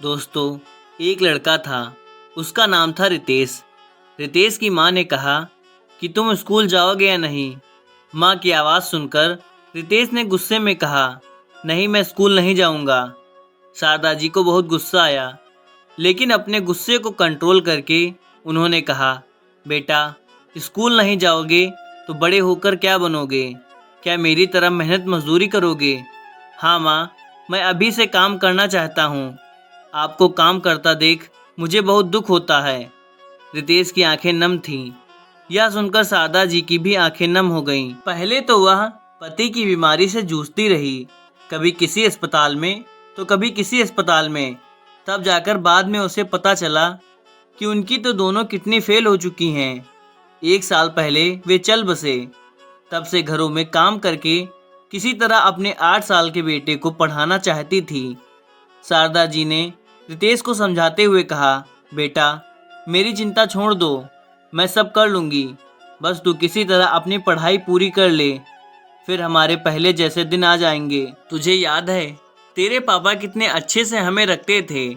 दोस्तों, एक लड़का था। उसका नाम था रितेश। रितेश की माँ ने कहा कि तुम स्कूल जाओगे या नहीं। माँ की आवाज़ सुनकर रितेश ने गुस्से में कहा, नहीं, मैं स्कूल नहीं जाऊँगा। शारदा जी को बहुत गुस्सा आया, लेकिन अपने गुस्से को कंट्रोल करके उन्होंने कहा, बेटा, स्कूल नहीं जाओगे तो बड़े होकर क्या बनोगे? क्या मेरी तरह मेहनत मजदूरी करोगे? हाँ माँ, मैं अभी से काम करना चाहता हूँ। आपको काम करता देख मुझे बहुत दुख होता है। रितेश की आंखें नम थीं। यह सुनकर शारदा जी की भी आंखें नम हो गईं। पहले तो वह पति की बीमारी से जूझती रही, कभी किसी अस्पताल में तो कभी किसी अस्पताल में। तब जाकर बाद में उसे पता चला कि उनकी तो दोनों किडनी फेल हो चुकी हैं। 1 साल पहले वे चल बसे। तब से घरों में काम करके किसी तरह अपने 8 साल के बेटे को पढ़ाना चाहती थी। शारदा जी ने रितेश को समझाते हुए कहा, बेटा, मेरी चिंता छोड़ दो, मैं सब कर लूँगी। बस तू किसी तरह अपनी पढ़ाई पूरी कर ले, फिर हमारे पहले जैसे दिन आ जाएंगे। तुझे याद है तेरे पापा कितने अच्छे से हमें रखते थे।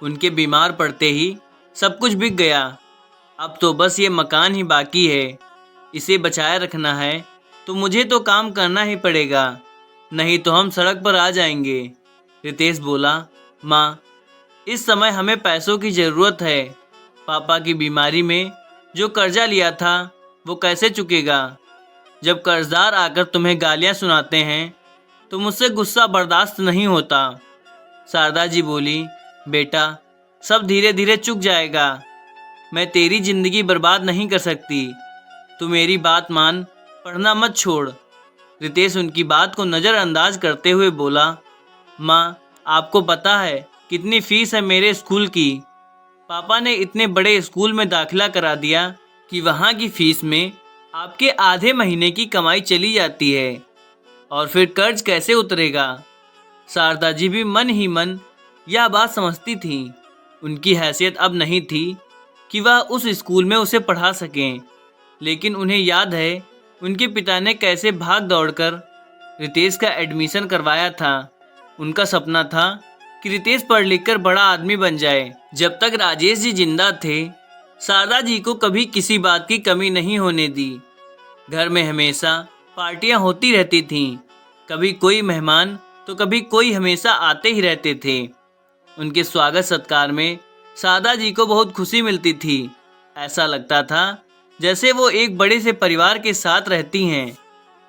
उनके बीमार पड़ते ही सब कुछ बिक गया। अब तो बस ये मकान ही बाकी है। इसे बचाए रखना है तो मुझे तो काम करना ही पड़ेगा, नहीं तो हम सड़क पर आ जाएंगे। रितेश बोला, माँ, इस समय हमें पैसों की ज़रूरत है। पापा की बीमारी में जो कर्जा लिया था वो कैसे चुकेगा? जब कर्जदार आकर तुम्हें गालियाँ सुनाते हैं तो मुझसे गुस्सा बर्दाश्त नहीं होता। शारदा जी बोली, बेटा, सब धीरे धीरे चुक जाएगा। मैं तेरी ज़िंदगी बर्बाद नहीं कर सकती। तू मेरी बात मान, पढ़ना मत छोड़। रितेश उनकी बात को नज़रअंदाज करते हुए बोला, माँ, आपको पता है कितनी फीस है मेरे स्कूल की? पापा ने इतने बड़े स्कूल में दाखिला करा दिया कि वहाँ की फीस में आपके आधे महीने की कमाई चली जाती है, और फिर कर्ज कैसे उतरेगा? शारदा जी भी मन ही मन यह बात समझती थीं। उनकी हैसियत अब नहीं थी कि वह उस स्कूल में उसे पढ़ा सकें, लेकिन उन्हें याद है उनके पिता ने कैसे भाग दौड़कर रितेश का एडमिशन करवाया था। उनका सपना था कि रितेश पढ़ लिख कर बड़ा आदमी बन जाए। जब तक राजेश जी जिंदा थे, शारदा जी को कभी किसी बात की कमी नहीं होने दी। घर में हमेशा पार्टियां होती रहती थीं। कभी कोई मेहमान तो कभी कोई हमेशा आते ही रहते थे। उनके स्वागत सत्कार में शारदा जी को बहुत खुशी मिलती थी। ऐसा लगता था जैसे वो एक बड़े से परिवार के साथ रहती हैं।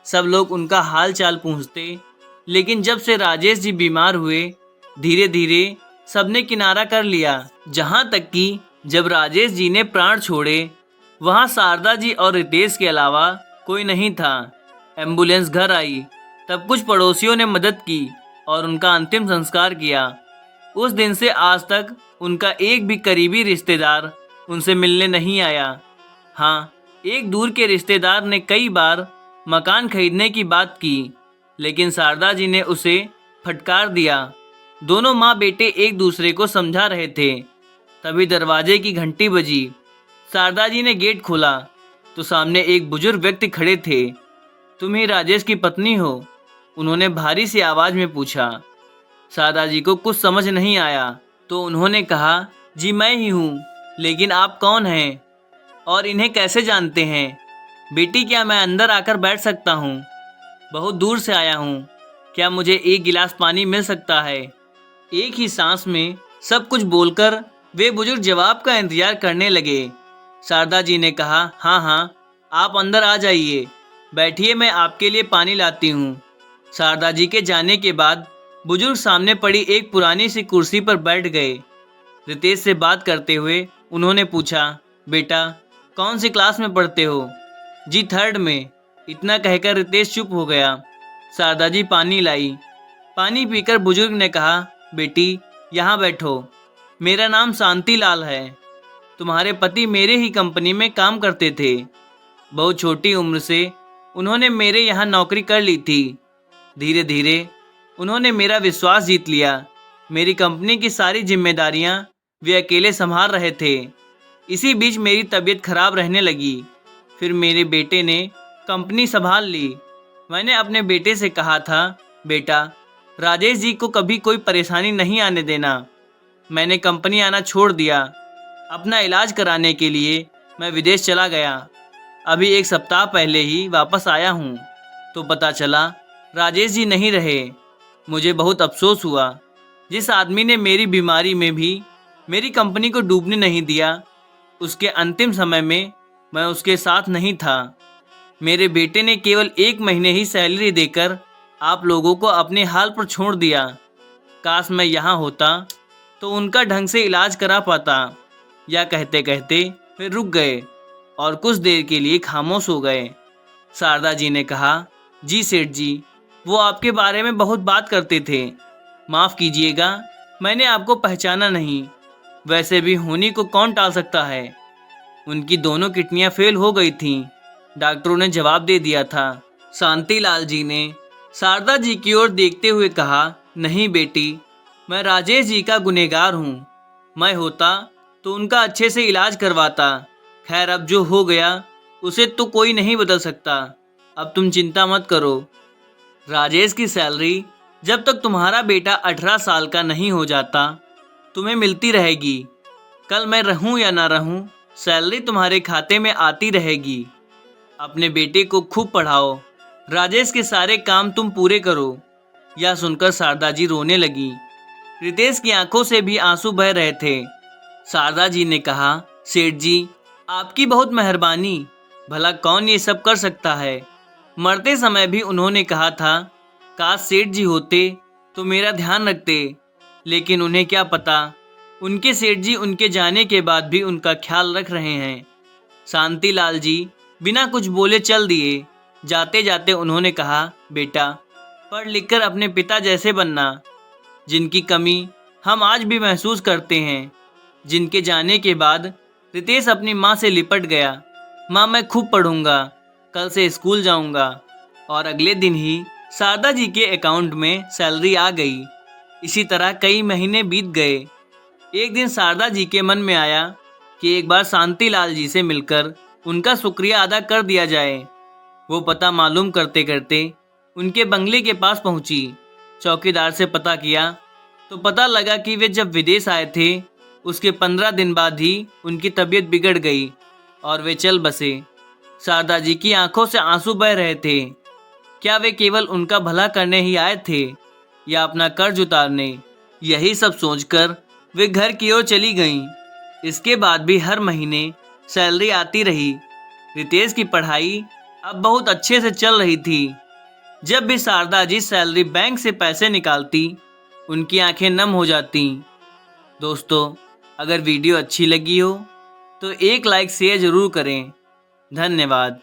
सब लोग उनका हाल चाल पूछते, लेकिन जब से राजेश जी बीमार हुए, धीरे धीरे सबने किनारा कर लिया। जहाँ तक कि जब राजेश जी ने प्राण छोड़े, वहाँ शारदा जी और रितेश के अलावा कोई नहीं था। एम्बुलेंस घर आई, तब कुछ पड़ोसियों ने मदद की और उनका अंतिम संस्कार किया। उस दिन से आज तक उनका एक भी करीबी रिश्तेदार उनसे मिलने नहीं आया। हाँ, एक दूर के रिश्तेदार ने कई बार मकान खरीदने की बात की, लेकिन शारदा जी ने उसे फटकार दिया। दोनों माँ बेटे एक दूसरे को समझा रहे थे। तभी दरवाजे की घंटी बजी। शारदा जी ने गेट खोला तो सामने एक बुजुर्ग व्यक्ति खड़े थे। तुम ही राजेश की पत्नी हो? उन्होंने भारी सी आवाज़ में पूछा। शारदा जी को कुछ समझ नहीं आया तो उन्होंने कहा, जी मैं ही हूँ, लेकिन आप कौन हैं और इन्हें कैसे जानते हैं? बेटी, क्या मैं अंदर आकर बैठ सकता हूँ? बहुत दूर से आया हूँ, क्या मुझे एक गिलास पानी मिल सकता है? एक ही सांस में सब कुछ बोलकर वे बुजुर्ग जवाब का इंतजार करने लगे। शारदा जी ने कहा, हाँ हाँ, आप अंदर आ जाइए, बैठिए, मैं आपके लिए पानी लाती हूँ। शारदा जी के जाने के बाद बुजुर्ग सामने पड़ी एक पुरानी सी कुर्सी पर बैठ गए। रितेश से बात करते हुए उन्होंने पूछा, बेटा, कौन सी क्लास में पढ़ते हो? जी 3rd में। इतना कहकर रितेश चुप हो गया। शारदा जी पानी लाई। पानी पीकर बुजुर्ग ने कहा, बेटी, यहाँ बैठो, मेरा नाम शांति लाल है। तुम्हारे पति मेरे ही कंपनी में काम करते थे। बहुत छोटी उम्र से उन्होंने मेरे यहाँ नौकरी कर ली थी। धीरे धीरे उन्होंने मेरा विश्वास जीत लिया। मेरी कंपनी की सारी जिम्मेदारियाँ वे अकेले संभाल रहे थे। इसी बीच मेरी तबीयत खराब रहने लगी। फिर मेरे बेटे ने कंपनी संभाल ली। मैंने अपने बेटे से कहा था, बेटा, राजेश जी को कभी कोई परेशानी नहीं आने देना। मैंने कंपनी आना छोड़ दिया। अपना इलाज कराने के लिए मैं विदेश चला गया। अभी 1 सप्ताह पहले ही वापस आया हूँ तो पता चला राजेश जी नहीं रहे। मुझे बहुत अफसोस हुआ। जिस आदमी ने मेरी बीमारी में भी मेरी कंपनी को डूबने नहीं दिया, उसके अंतिम समय में मैं उसके साथ नहीं था। मेरे बेटे ने केवल 1 महीने ही सैलरी देकर आप लोगों को अपने हाल पर छोड़ दिया। काश मैं यहाँ होता तो उनका ढंग से इलाज करा पाता। या कहते कहते वे रुक गए और कुछ देर के लिए खामोश हो गए। शारदा जी ने कहा, जी सेठ जी, वो आपके बारे में बहुत बात करते थे। माफ़ कीजिएगा, मैंने आपको पहचाना नहीं। वैसे भी होनी को कौन टाल सकता है। उनकी दोनों किडनियां फेल हो गई थीं, डॉक्टरों ने जवाब दे दिया था। शांतिलाल जी ने शारदा जी की ओर देखते हुए कहा, नहीं बेटी, मैं राजेश जी का गुनहगार हूँ। मैं होता तो उनका अच्छे से इलाज करवाता। खैर, अब जो हो गया उसे तो कोई नहीं बदल सकता। अब तुम चिंता मत करो। राजेश की सैलरी जब तक तुम्हारा बेटा 18 साल का नहीं हो जाता तुम्हें मिलती रहेगी। कल मैं रहूं या ना रहूं, सैलरी तुम्हारे खाते में आती रहेगी। अपने बेटे को खूब पढ़ाओ। राजेश के सारे काम तुम पूरे करो। यह सुनकर शारदा जी रोने लगी। रितेश की आंखों से भी आंसू बह रहे थे। शारदा जी ने कहा, सेठ जी, आपकी बहुत मेहरबानी। भला कौन ये सब कर सकता है। मरते समय भी उन्होंने कहा था, काश सेठ जी होते तो मेरा ध्यान रखते। लेकिन उन्हें क्या पता, उनके सेठ जी उनके जाने के बाद भी उनका ख्याल रख रहे हैं। शांतिलाल जी बिना कुछ बोले चल दिए। जाते जाते उन्होंने कहा, बेटा, पढ़ लिख कर अपने पिता जैसे बनना, जिनकी कमी हम आज भी महसूस करते हैं। जिनके जाने के बाद रितेश अपनी माँ से लिपट गया। माँ, मैं खूब पढ़ूंगा, कल से स्कूल जाऊंगा। और अगले दिन ही शारदा जी के अकाउंट में सैलरी आ गई। इसी तरह कई महीने बीत गए। एक दिन शारदा जी के मन में आया कि एक बार शांतिलाल जी से मिलकर उनका शुक्रिया अदा कर दिया जाए। वो पता मालूम करते करते उनके बंगले के पास पहुंची। चौकीदार से पता किया तो पता लगा कि वे जब विदेश आए थे उसके 15 दिन बाद ही उनकी तबीयत बिगड़ गई और वे चल बसे। शारदा जी की आंखों से आंसू बह रहे थे। क्या वे केवल उनका भला करने ही आए थे या अपना कर्ज उतारने? यही सब सोचकर वे घर की ओर चली गईं। इसके बाद भी हर महीने सैलरी आती रही। रितेश की पढ़ाई अब बहुत अच्छे से चल रही थी। जब भी शारदा जी सैलरी बैंक से पैसे निकालती, उनकी आंखें नम हो जाती। दोस्तों, अगर वीडियो अच्छी लगी हो तो एक लाइक शेयर ज़रूर करें। धन्यवाद।